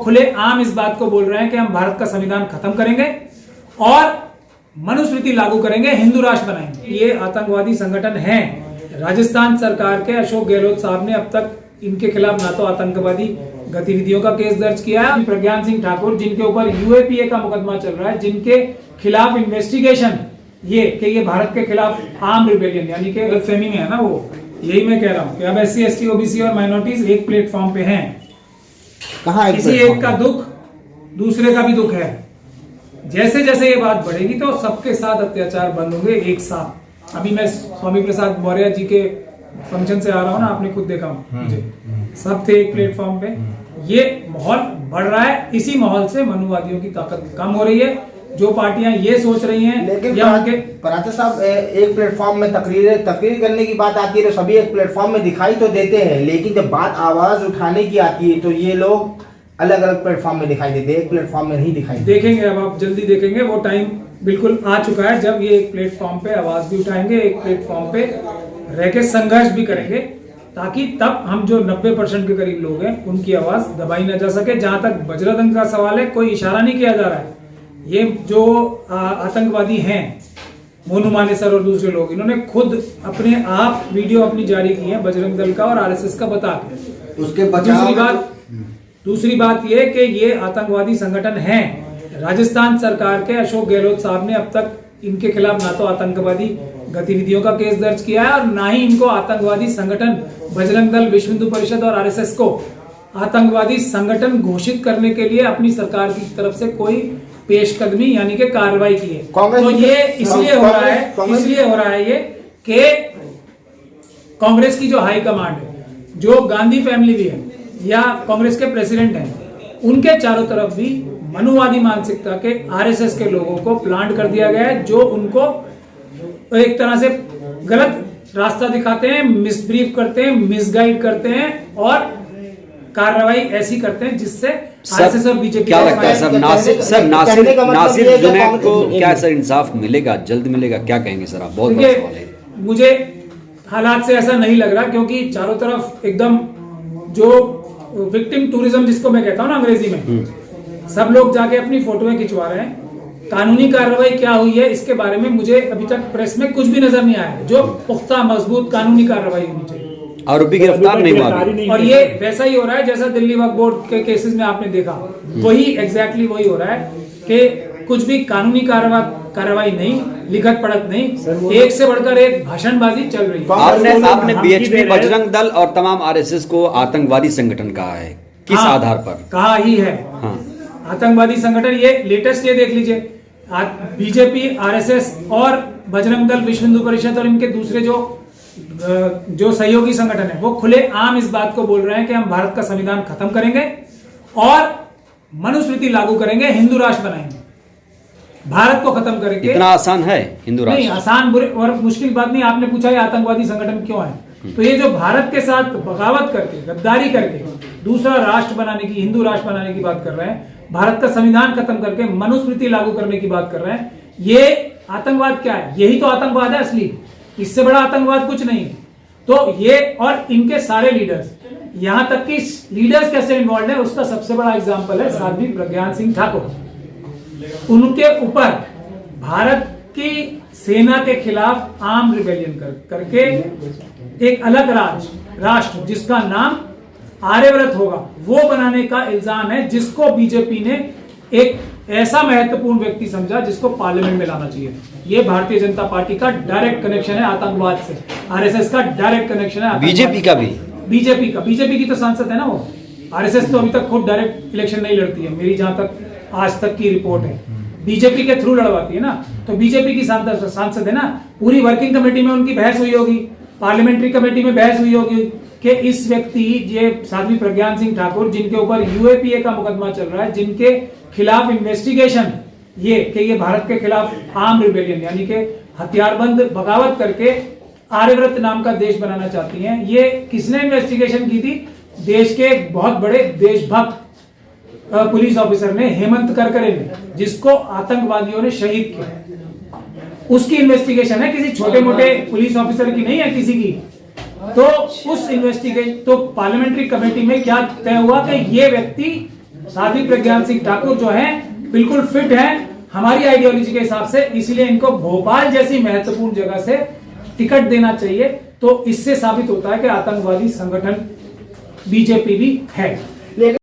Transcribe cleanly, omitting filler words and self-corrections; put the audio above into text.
खुले आम इस बात को बोल रहे हैं कि हम भारत का संविधान खत्म करेंगे और मनुस्मृति लागू करेंगे, हिंदू राष्ट्र बनाएंगे। ये आतंकवादी संगठन हैं। राजस्थान सरकार के अशोक गहलोत साहब ने अब तक इनके खिलाफ ना तो आतंकवादी गतिविधियों का केस दर्ज किया है, प्रज्ञान सिंह ठाकुर जिनके ऊपर यूएपीए का मुकदमा चल रहा है, जिनके खिलाफ इन्वेस्टिगेशन ये भारत के खिलाफ आर्म रिबेलियन यानी कि गलतफहमी में है ना, वो यही मैं कह रहा हूँ कि अब SC ST OBC और माइनॉरिटीज एक प्लेटफॉर्म पे हैं। कहाँ किसी एक का दुख दूसरे का भी दुख है। जैसे जैसे ये बात बढ़ेगी तो सबके साथ अत्याचार बंद होंगे एक साथ। अभी मैं स्वामी प्रसाद मौर्य जी के फंक्शन से आ रहा हूँ ना, आपने खुद देखा मुझे, सब थे एक प्लेटफॉर्म पे। ये माहौल बढ़ रहा है, इसी माहौल से मनुवादियों की ताकत कम हो रही है। जो पार्टियां ये सोच रही हैं, लेकिन परांठा साहब एक प्लेटफॉर्म में तकरीर करने की बात आती है तो सभी एक प्लेटफॉर्म में दिखाई तो देते हैं, लेकिन जब बात आवाज उठाने की आती है तो ये लोग अलग अलग प्लेटफॉर्म में दिखाई देते हैं, एक प्लेटफॉर्म में नहीं दिखाई देते। देखेंगे, अब आप जल्दी देखेंगे, वो टाइम बिल्कुल आ चुका है जब ये एक प्लेटफॉर्म पे आवाज भी उठाएंगे, एक प्लेटफॉर्म पे रह के संघर्ष भी करेंगे, ताकि तब हम जो 90% के करीब लोग हैं उनकी आवाज दबाई ना जा सके। जहां तक बजरंग का सवाल है, कोई इशारा नहीं किया जा रहा है। ये जो आतंकवादी हैं, मोनू मानेसर और दूसरे लोग, इन्होंने खुद अपने आप वीडियो अपनी जारी की है बजरंग दल का और RSS का बता के। उसके दूसरी बात ये कि ये आतंकवादी संगठन हैं। राजस्थान सरकार के अशोक गहलोत साहब ने अब तक इनके खिलाफ ना तो आतंकवादी गतिविधियों का केस दर्ज किया है और ना ही इनको आतंकवादी संगठन बजरंग दल, विश्व हिंदू परिषद और RSS को आतंकवादी संगठन घोषित करने के लिए अपनी सरकार की तरफ से कोई पेशकदमी यानी कि कार्रवाई की है। तो ये इसलिए हो रहा है ये कि कांग्रेस की जो हाई कमांड है, जो गांधी फैमिली भी है या कांग्रेस के प्रेसिडेंट हैं, उनके चारों तरफ भी मनुवादी मानसिकता के RSS के लोगों को प्लांट कर दिया गया है, जो उनको एक तरह से गलत रास्ता दिखाते हैं, मिसब्रीफ करते हैं, मिसगाइड करते हैं और कार्रवाई ऐसी करते हैं जिससे RSS और बीजेपी क्या लगता है सर, नासिर जुनैद को क्या सर इंसाफ मिलेगा, जल्द मिलेगा, क्या कहेंगे सर आप? बहुत बड़ा सवाल है। मुझे हालात से ऐसा नहीं लग रहा, क्योंकि चारों तरफ एकदम जो विक्टिम टूरिज्म जिसको मैं कहता हूँ ना अंग्रेजी में, सब लोग जाके अपनी फोटोएं खिंचवा रहे हैं। कानूनी कार्रवाई क्या हुई है इसके बारे में मुझे अभी तक प्रेस में कुछ भी नजर नहीं आया है। जो पुख्ता मजबूत कानूनी कार्रवाई होनी चाहिए, आरोपी गिरफ्तार नहीं हुआ और ये वैसा ही हो रहा है जैसा दिल्ली वक्फ बोर्ड के केसेस में आपने देखा, वही एग्जैक्टली वही हो रहा है कि कुछ भी कानूनी कार्रवाई नहीं, लिखत पढ़त नहीं, एक से बढ़कर एक भाषणबाजी चल रही है। आपने BHP, बजरंग दल और तमाम RSS को आतंकवादी संगठन कहा है, किस आधार पर कहा ही है? आतंकवादी संगठन ये लेटेस्ट ये देख लीजिए, बीजेपी, RSS और बजरंग दल, विश्व हिंदू परिषद और इनके दूसरे जो सहयोगी संगठन है, वो खुले आम इस बात को बोल रहे हैं कि हम भारत का संविधान खत्म करेंगे और मनुस्मृति लागू करेंगे, हिंदू राष्ट्र बनाएंगे, भारत को खत्म करेंगे। इतना आसान है हिंदू राष्ट्र? नहीं आसान बुरे और मुश्किल बात नहीं। आपने पूछा ये आतंकवादी संगठन क्यों है, तो ये जो भारत के साथ बगावत करके, गद्दारी करके दूसरा राष्ट्र बनाने की, हिंदू राष्ट्र बनाने की बात कर रहे हैं, भारत का संविधान खत्म करके मनुस्मृति लागू करने की बात कर रहे हैं, ये आतंकवाद क्या है? यही तो आतंकवाद है असली, इससे बड़ा आतंकवाद कुछ नहीं है। तो ये और इनके सारे लीडर्स, यहां तक कि लीडर्स कैसे इन्वॉल्व है उसका सबसे बड़ा एग्जांपल है साध्वी प्रज्ञान सिंह ठाकुर। उनके ऊपर भारत की सेना के खिलाफ आर्म रिबेलियन करके एक अलग राष्ट्र जिसका नाम आर्यव्रत होगा वो बनाने का इल्जाम है, जिसको बीजेपी ने एक ऐसा महत्वपूर्ण व्यक्ति समझा जिसको पार्लियामेंट में लाना चाहिए। ये भारतीय जनता पार्टी का डायरेक्ट कनेक्शन है आतंकवाद से, RSS का डायरेक्ट कनेक्शन है, बीजेपी का भी, बीजेपी की तो सांसद है ना वो। RSS तो अभी तक खुद डायरेक्ट इलेक्शन नहीं लड़ती है, मेरी जहां तक आज तक की रिपोर्ट है, बीजेपी के थ्रू लड़वाती है ना, तो बीजेपी की सांसद है ना। पूरी वर्किंग कमेटी में उनकी बहस हुई होगी, पार्लियामेंट्री कमेटी में बहस हुई होगी कि इस व्यक्ति ये साध्वी प्रज्ञान सिंह ठाकुर जिनके ऊपर यूएपीए का मुकदमा चल रहा है, जिनके खिलाफ इन्वेस्टिगेशन ये भारत के खिलाफ आर्म रिबेलियन यानी कि हथियारबंद बगावत करके आर्यव्रत नाम का देश बनाना चाहती हैं, ये किसने इन्वेस्टिगेशन की थी? देश के एक बहुत बड़े देशभक्त पुलिस ऑफिसर ने, हेमंत करकरे ने, जिसको आतंकवादियों ने शहीद किया, उसकी इन्वेस्टिगेशन है, किसी छोटे मोटे पुलिस ऑफिसर की नहीं है किसी की। तो उस इन्वेस्टिगेशन तो पार्लियामेंट्री कमेटी में क्या तय हुआ कि ये व्यक्ति साध्वी प्रज्ञान सिंह ठाकुर जो है बिल्कुल फिट है हमारी आइडियोलॉजी के हिसाब से, इसलिए इनको भोपाल जैसी महत्वपूर्ण जगह से टिकट देना चाहिए। तो इससे साबित होता है कि आतंकवादी संगठन बीजेपी भी है।